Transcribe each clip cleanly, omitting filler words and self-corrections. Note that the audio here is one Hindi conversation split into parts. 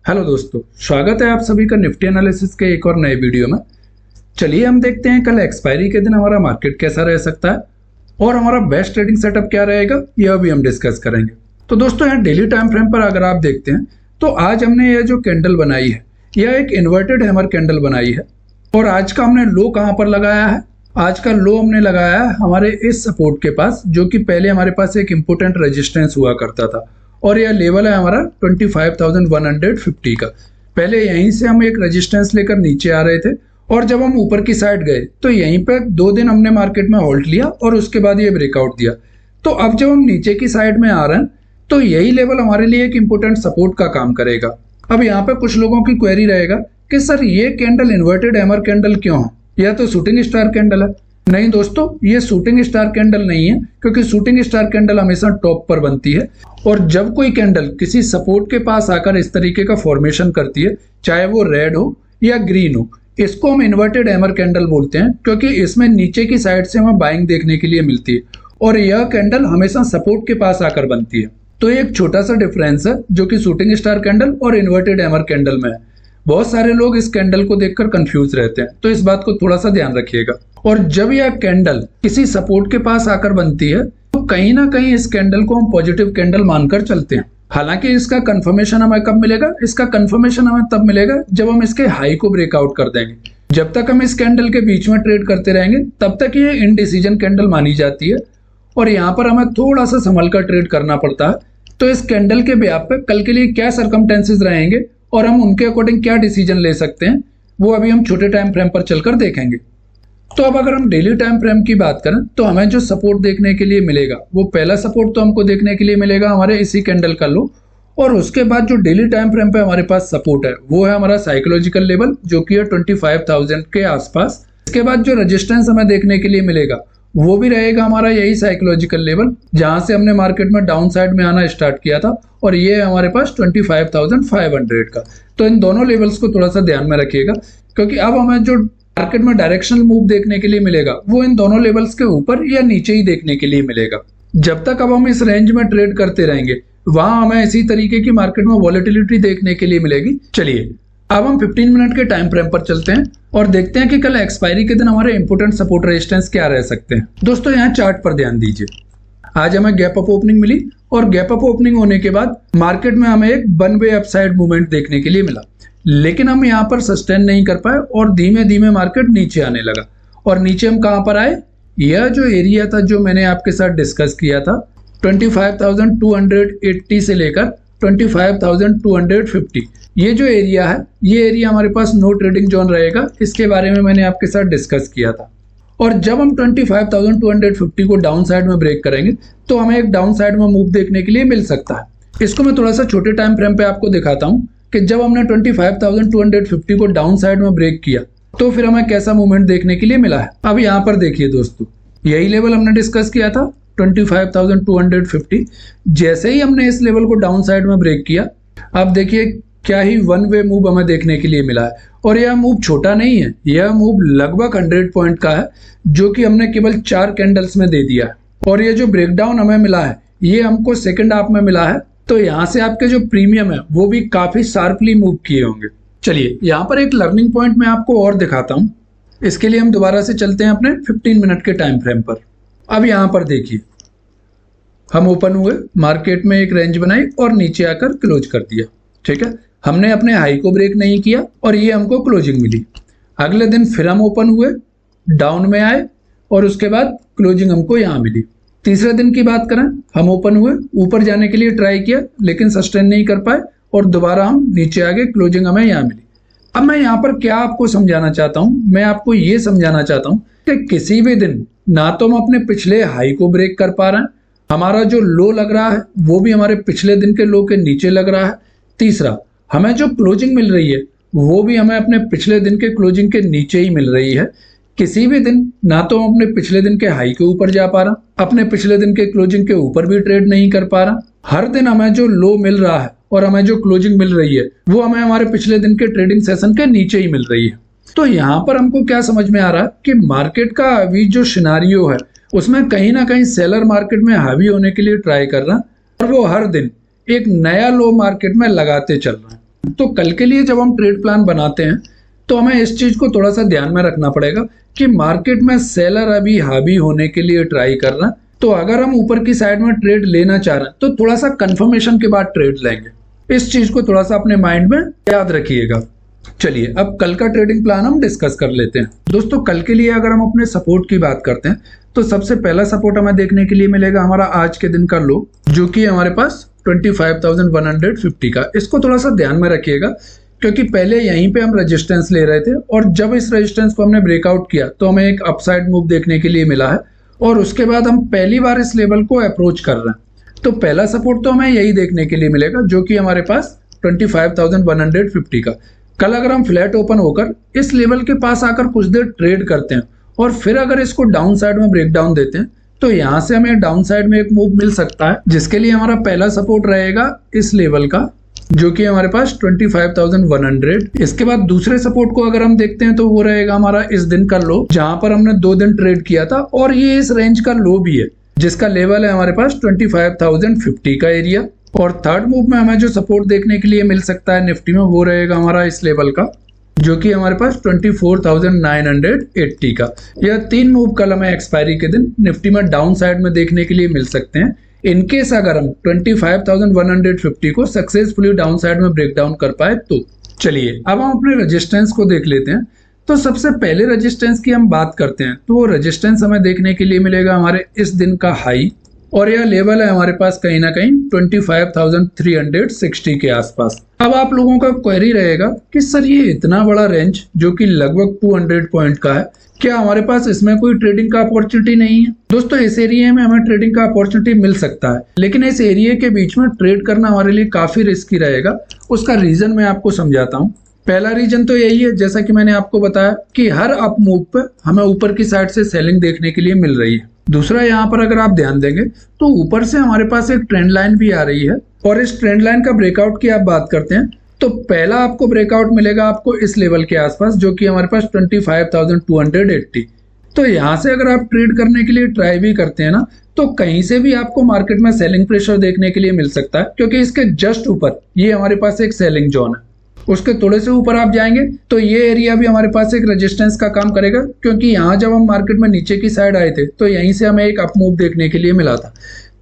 हेलो दोस्तों, स्वागत है आप सभी का निफ्टी एनालिसिस के एक और नए वीडियो में। चलिए हम देखते हैं कल एक्सपायरी के दिन हमारा मार्केट कैसा रह सकता है और हमारा बेस्ट ट्रेडिंग सेटअप क्या रहेगा, यह भी हम डिस्कस करेंगे। तो दोस्तों यहाँ डेली टाइम फ्रेम पर अगर आप देखते हैं तो आज हमने यह जो कैंडल बनाई है यह एक इन्वर्टेड हैमर कैंडल बनाई है। और आज का हमने लो कहाँ पर लगाया है? आज का लो हमने लगाया है हमारे इस सपोर्ट के पास, जो कि पहले हमारे पास एक इंपोर्टेंट रेजिस्टेंस हुआ करता था और यह लेवल है हमारा 25,150 का। पहले यहीं से हम एक रेजिस्टेंस लेकर नीचे आ रहे थे और जब हम ऊपर की साइड गए तो यहीं पे 2 दिन हमने मार्केट में होल्ड लिया और उसके बाद ये ब्रेकआउट दिया। तो अब जब हम नीचे की साइड में आ रहे हैं तो यही लेवल हमारे लिए एक इंपोर्टेंट सपोर्ट का काम करेगा। अब यहाँ पे कुछ लोगों की क्वेरी रहेगा कि सर ये कैंडल इन्वर्टेड हैमर कैंडल क्यों है, यह तो शूटिंग स्टार कैंडल है। नहीं दोस्तों, ये शूटिंग स्टार कैंडल नहीं है, क्योंकि शूटिंग स्टार कैंडल हमेशा टॉप पर बनती है और जब कोई कैंडल किसी सपोर्ट के पास आकर इस तरीके का फॉर्मेशन करती है, चाहे वो रेड हो या ग्रीन हो, इसको हम इन्वर्टेड हैमर कैंडल बोलते हैं, क्योंकि इसमें नीचे की साइड से हमें बाइंग देखने के लिए मिलती है और यह कैंडल हमेशा सपोर्ट के पास आकर बनती है। तो एक छोटा सा डिफरेंस है जो कि शूटिंग स्टार कैंडल और इन्वर्टेड हैमर कैंडल में है। बहुत सारे लोग इस कैंडल को देखकर कंफ्यूज रहते हैं, तो इस बात को थोड़ा सा ध्यान रखिएगा। और जब यह कैंडल किसी सपोर्ट के पास आकर बनती है तो कहीं ना कहीं इस कैंडल को हम पॉजिटिव कैंडल मानकर चलते हैं। हालांकि इसका कंफर्मेशन हमें कब मिलेगा? इसका कंफर्मेशन हमें तब मिलेगा जब हम इसके हाई को ब्रेकआउट कर देंगे। जब तक हम इस कैंडल के बीच में ट्रेड करते रहेंगे तब तक ये इनडिसीजन कैंडल मानी जाती है और यहाँ पर हमें थोड़ा सा संभल कर ट्रेड करना पड़ता है। तो इस कैंडल के बेस पे कल के लिए क्या सर्कमस्टेंसेस रहेंगे और हम उनके अकॉर्डिंग क्या डिसीजन ले सकते हैं, वो अभी हम छोटे टाइम फ्रेम पर चलकर देखेंगे। तो अब अगर हम डेली टाइम फ्रेम की बात करें तो हमें जो सपोर्ट देखने के लिए मिलेगा, वो पहला सपोर्ट तो हमको देखने के लिए मिलेगा हमारे इसी कैंडल का लो, और उसके बाद जो डेली टाइम फ्रेम पे हमारे पास सपोर्ट है वो है हमारा साइकोलॉजिकल लेवल, जो कि है 25,000 के आसपास। इसके बाद जो रेजिस्टेंस हमें देखने के लिए मिलेगा वो भी रहेगा हमारा यही साइकोलॉजिकल लेवल, जहां से हमने मार्केट में डाउन साइड में आना स्टार्ट किया था, और ये है हमारे पास 25,500 का। तो इन दोनों लेवल्स को थोड़ा सा ध्यान में रखिएगा, क्योंकि अब हमें जो मार्केट में डायरेक्शनल मूव देखने के लिए मिलेगा वो इन दोनों लेवल्स के ऊपर या नीचे ही देखने के लिए मिलेगा। जब तक अब हम इस रेंज में ट्रेड करते रहेंगे वहां हमें इसी तरीके की मार्केट में वॉलेटिलिटी देखने के लिए मिलेगी। चलिए अब हम 15 मिनट के टाइम फ्रेम पर चलते हैं और देखते हैं कि कल एक्सपायरी के दिन हमारे इंपोर्टेंट सपोर्ट रेजिस्टेंस क्या रह सकते हैं। दोस्तों यहाँ चार्ट पर ध्यान दीजिए। आज हमें गैप अप ओपनिंग मिली और गैप अप ओपनिंग होने के बाद मार्केट में हमें एक वन वे अपसाइड मूवमेंट देखने के लिए मिला, लेकिन हम यहाँ पर सस्टेन नहीं कर पाए और धीमे धीमे मार्केट नीचे आने लगा। और नीचे हम कहाँ पर आए? यह जो एरिया था जो मैंने आपके साथ डिस्कस किया था 25,280 से लेकर 25,250, ये जो एरिया है ये एरिया हमारे पास नो ट्रेडिंग जोन रहेगा। इसके बारे में मैंने आपके साथ डिस्कस किया था। और जब हम 25,250 को डाउन साइड में ब्रेक करेंगे तो हमें एक डाउन साइड में मूव देखने के लिए मिल सकता है। इसको मैं थोड़ा सा छोटे टाइम फ्रेम पे आपको दिखाता हूँ कि जब हमने 25,250 को डाउन साइड में ब्रेक किया तो फिर हमें कैसा मूवमेंट देखने के लिए मिला है। अब यहाँ पर देखिए दोस्तों, यही लेवल हमने डिस्कस किया था 25,250। जैसे ही हमने इस लेवल को डाउन साइड में ब्रेक किया, अब देखिए क्या ही वन वे मूव हमें देखने के लिए मिला है। और यह मूव छोटा नहीं है, यह मूव लगभग 100 पॉइंट का है, जो कि हमने केवल 4 कैंडल्स में दे दिया है। और ये जो ब्रेकडाउन हमें मिला है ये हमको सेकंड हाफ में मिला है, तो यहाँ से आपके जो प्रीमियम है वो भी काफी शार्पली मूव किए होंगे। चलिए यहाँ पर एक लर्निंग पॉइंट मैं आपको और दिखाता हूँ। इसके लिए हम दोबारा से चलते हैं अपने 15 मिनट के टाइम फ्रेम पर। अब यहाँ पर देखिए, हम ओपन हुए, मार्केट में एक रेंज बनाई और नीचे आकर क्लोज कर दिया। ठीक है, हमने अपने हाई को ब्रेक नहीं किया और ये हमको क्लोजिंग मिली। अगले दिन फिर हम ओपन हुए, डाउन में आए और उसके बाद क्लोजिंग हमको यहाँ मिली। तीसरे दिन की बात करें, हम ओपन हुए, ऊपर जाने के लिए ट्राई किया लेकिन सस्टेन नहीं कर पाए और दोबारा हम नीचे आ गए, क्लोजिंग हमें यहाँ मिली। अब मैं यहाँ पर क्या आपको समझाना चाहता हूँ? मैं आपको ये समझाना चाहता हूँ कि किसी भी दिन ना तो हम अपने पिछले हाई को ब्रेक कर पा रहे हैं, हमारा जो लो लग रहा है वो भी हमारे पिछले दिन के लो के नीचे लग रहा है। तीसरा, हमें जो क्लोजिंग मिल रही है वो भी हमें अपने पिछले दिन के क्लोजिंग के नीचे ही मिल रही है। किसी भी दिन ना तो हम अपने पिछले दिन के हाई के ऊपर जा पा रहा, अपने पिछले दिन के क्लोजिंग के ऊपर भी ट्रेड नहीं कर पा रहा। हर दिन हमें जो लो मिल रहा है और हमें जो क्लोजिंग मिल रही है वो हमें हमारे पिछले दिन के ट्रेडिंग सेशन के नीचे ही मिल रही है। तो यहाँ पर हमको क्या समझ में आ रहा है कि मार्केट का अभी जो सिनारियो है उसमें कहीं ना कहीं सेलर मार्केट में हावी होने के लिए ट्राई कर रहा है और वो हर दिन एक नया लो मार्केट में लगाते चल रहा है। तो कल के लिए जब हम ट्रेड प्लान बनाते हैं तो हमें इस चीज को थोड़ा सा ध्यान में रखना पड़ेगा कि मार्केट में सेलर अभी हावी होने के लिए ट्राई कर रहा है। तो अगर हम ऊपर की साइड में ट्रेड लेना चाह रहे हैं तो थोड़ा सा कंफर्मेशन के बाद ट्रेड लेंगे। इस चीज को थोड़ा सा अपने माइंड में याद रखिएगा। चलिए अब कल का ट्रेडिंग प्लान हम डिस्कस कर लेते हैं। दोस्तों कल के लिए अगर हम अपने सपोर्ट की बात करते हैं तो सबसे पहला सपोर्ट हमें देखने के लिए मिलेगा हमारा आज के दिन का लो, जो कि हमारे पास 25,150 का। इसको थोड़ा सा ध्यान में रखिएगा क्योंकि पहले यहीं पे हम रेजिस्टेंस ले रहे थे और जब इस रेजिस्टेंस को हमने ब्रेकआउट किया तो हमें एक अपसाइड मूव देखने के लिए मिला है और उसके बाद हम पहली बार इस लेवल को अप्रोच कर रहे हैं। तो पहला सपोर्ट तो हमें यही देखने के लिए मिलेगा जो कि हमारे पास 25,150 का। कल अगर हम फ्लैट ओपन होकर इस लेवल के पास आकर कुछ देर ट्रेड करते हैं और फिर अगर इसको डाउन साइड में ब्रेक डाउन देते हैं तो यहाँ से हमें डाउन साइड में एक मूव मिल सकता है, जिसके लिए हमारा पहला सपोर्ट रहेगा इस लेवल का जो कि हमारे पास 25,100। इसके बाद दूसरे सपोर्ट को अगर हम देखते हैं तो वो रहेगा हमारा इस दिन का लो, जहां पर हमने 2 दिन ट्रेड किया था और ये इस रेंज का लो भी है, जिसका लेवल है हमारे पास 25,050 का एरिया। और थर्ड मूव में हमें जो सपोर्ट देखने के लिए मिल सकता है निफ्टी में वो रहेगा हमारा इस लेवल का जो कि हमारे पास 24,980 का। यह 3 मूव कल हमें एक्सपायरी के दिन निफ्टी में डाउन साइड में देखने के लिए मिल सकते हैं। इनकेस अगर हम 25,150 को सक्सेसफुली डाउन साइड में ब्रेक डाउन कर पाए तो। चलिए अब हम अपने रेजिस्टेंस को देख लेते हैं। तो सबसे पहले रेजिस्टेंस की हम बात करते हैं तो वो रेजिस्टेंस हमें देखने के लिए मिलेगा हमारे इस दिन का हाई और यह लेवल है हमारे पास कहीं ना कहीं 25,360 के आसपास। अब आप लोगों का क्वेरी रहेगा कि सर ये इतना बड़ा रेंज जो कि लगभग 200 पॉइंट का है, क्या हमारे पास इसमें कोई ट्रेडिंग का अपॉर्चुनिटी नहीं है? दोस्तों इस एरिया में हमें ट्रेडिंग का अपॉर्चुनिटी मिल सकता है, लेकिन इस एरिया के बीच में ट्रेड करना हमारे लिए काफी रिस्की रहेगा। उसका रीजन मैं आपको समझाता हूँ। पहला रीजन तो यही है, जैसा कि मैंने आपको बताया कि हर अप मूव पे हमें ऊपर की साइड से सेलिंग देखने के लिए मिल रही है। दूसरा यहाँ पर अगर आप ध्यान देंगे तो ऊपर से हमारे पास एक ट्रेंड लाइन भी आ रही है और इस ट्रेंड लाइन का ब्रेकआउट की आप बात करते हैं तो पहला आपको ब्रेकआउट मिलेगा आपको इस लेवल के आसपास जो कि हमारे पास 25,280। तो यहाँ से अगर आप ट्रेड करने के लिए ट्राई भी करते हैं ना तो कहीं से भी आपको मार्केट में सेलिंग प्रेशर देखने के लिए मिल सकता है, क्योंकि इसके जस्ट ऊपर ये हमारे पास एक सेलिंग जोन है। उसके थोड़े से ऊपर आप जाएंगे तो ये एरिया भी हमारे पास एक रेजिस्टेंस का काम करेगा, क्योंकि यहाँ जब हम मार्केट में नीचे की साइड आए थे तो यहीं से हमें एक अप मूव देखने के लिए मिला था।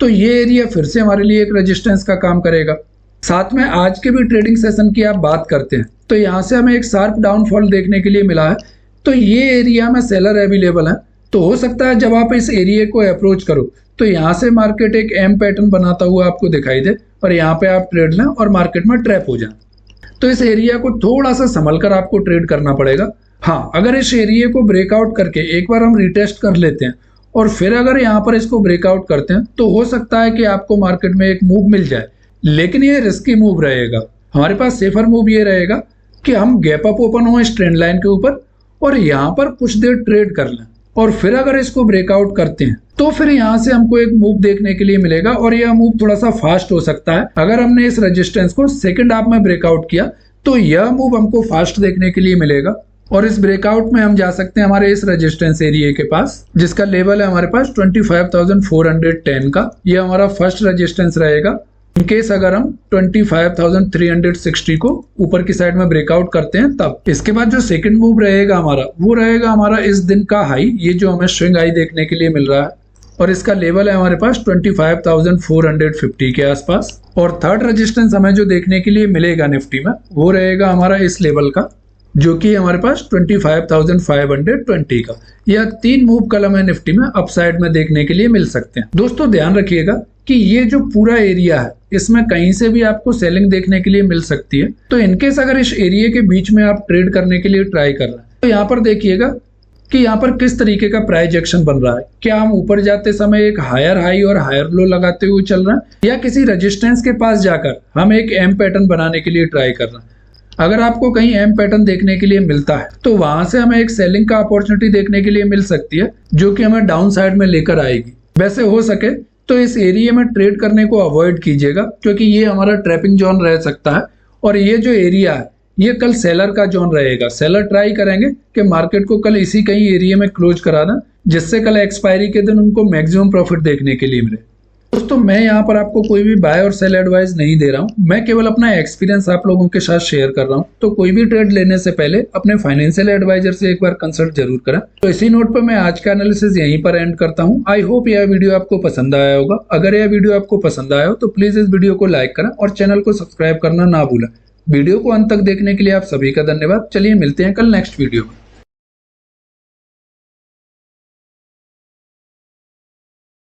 तो ये एरिया फिर से हमारे लिए एक रेजिस्टेंस का काम करेगा। साथ में आज के भी ट्रेडिंग सेशन की आप बात करते हैं तो यहाँ से हमें एक शार्प डाउनफॉल देखने के लिए मिला है। तो ये एरिया में सेलर अवेलेबल है, तो हो सकता है जब आप इस एरिया को अप्रोच करो तो यहाँ से मार्केट एक एम पैटर्न बनाता हुआ आपको दिखाई दे और यहाँ पे आप ट्रेड लें और मार्केट में ट्रैप हो जाए। तो इस एरिया को थोड़ा सा संभल कर आपको ट्रेड करना पड़ेगा। हाँ, अगर इस एरिया को ब्रेकआउट करके एक बार हम रिटेस्ट कर लेते हैं और फिर अगर यहाँ पर इसको ब्रेकआउट करते हैं तो हो सकता है कि आपको मार्केट में एक मूव मिल जाए, लेकिन ये रिस्की मूव रहेगा। हमारे पास सेफर मूव ये रहेगा कि हम गैप अप ओपन हो इस ट्रेंड लाइन के ऊपर और यहाँ पर कुछ देर ट्रेड कर लें और फिर अगर इसको ब्रेकआउट करते हैं तो फिर यहाँ से हमको एक मूव देखने के लिए मिलेगा और यह मूव थोड़ा सा फास्ट हो सकता है। अगर हमने इस रेजिस्टेंस को सेकंड हाफ में ब्रेकआउट किया तो यह मूव हमको फास्ट देखने के लिए मिलेगा और इस ब्रेकआउट में हम जा सकते हैं हमारे इस रेजिस्टेंस एरिया के पास, जिसका लेवल है हमारे पास 25,410 का। यह हमारा फर्स्ट रेजिस्टेंस रहेगा। इनकेस अगर हम 25,360 को ऊपर की साइड में ब्रेकआउट करते हैं तब। इसके बाद जो सेकंड मूव रहेगा हमारा वो रहेगा हमारा इस दिन का हाई, ये जो हमें स्विंग हाई देखने के लिए मिल रहा है और इसका लेवल है हमारे पास 25,450 के आसपास। और थर्ड रेजिस्टेंस हमें जो देखने के लिए मिलेगा निफ्टी में वो रहेगा हमारा इस लेवल का जो कि हमारे पास 25,520 का। यह 3 मूव कल हमें निफ्टी में अपसाइड में देखने के लिए मिल सकते हैं। दोस्तों ध्यान रखिएगा कि ये जो पूरा एरिया है इसमें कहीं से भी आपको सेलिंग देखने के लिए मिल सकती है। तो इनकेस अगर इस एरिया के बीच में आप ट्रेड करने के लिए ट्राई कर रहे हैं तो यहाँ पर देखिएगा कि यहाँ पर किस तरीके का प्राइस एक्शन बन रहा है। क्या हम ऊपर जाते समय एक हायर हाई और हायर लो लगाते हुए चल रहे हैं या किसी रेजिस्टेंस के पास जाकर हम एक एम पैटर्न बनाने के लिए ट्राई कर रहे हैं। अगर आपको कहीं एम पैटर्न देखने के लिए मिलता है तो वहां से हमें एक सेलिंग का अपॉर्चुनिटी देखने के लिए मिल सकती है जो कि हमें डाउन साइड में लेकर आएगी। वैसे हो सके तो इस एरिया में ट्रेड करने को अवॉइड कीजिएगा, क्योंकि ये हमारा ट्रैपिंग जोन रह सकता है और ये जो एरिया है ये कल सेलर का जोन रहेगा। सेलर ट्राई करेंगे कि मार्केट को कल इसी कहीं एरिया में क्लोज करा दें, जिससे कल एक्सपायरी के दिन उनको मैक्सिमम प्रॉफिट देखने के लिए मिले। दोस्तों मैं यहाँ पर आपको कोई भी बाय और सेल एडवाइस नहीं दे रहा हूँ, मैं केवल अपना एक्सपीरियंस आप लोगों के साथ शेयर कर रहा हूँ। तो कोई भी ट्रेड लेने से पहले अपने फाइनेंशियल एडवाइजर से एक बार कंसल्ट जरूर करें। तो इसी नोट पर मैं आज का एनालिसिस यहीं पर एंड करता हूँ। आई होप यह वीडियो आपको पसंद आया होगा। अगर यह वीडियो आपको पसंद आया हो तो प्लीज इस वीडियो को लाइक करें और चैनल को सब्सक्राइब करना ना भूलें। वीडियो को अंत तक देखने के लिए आप सभी का धन्यवाद। चलिए मिलते हैं कल नेक्स्ट वीडियो में।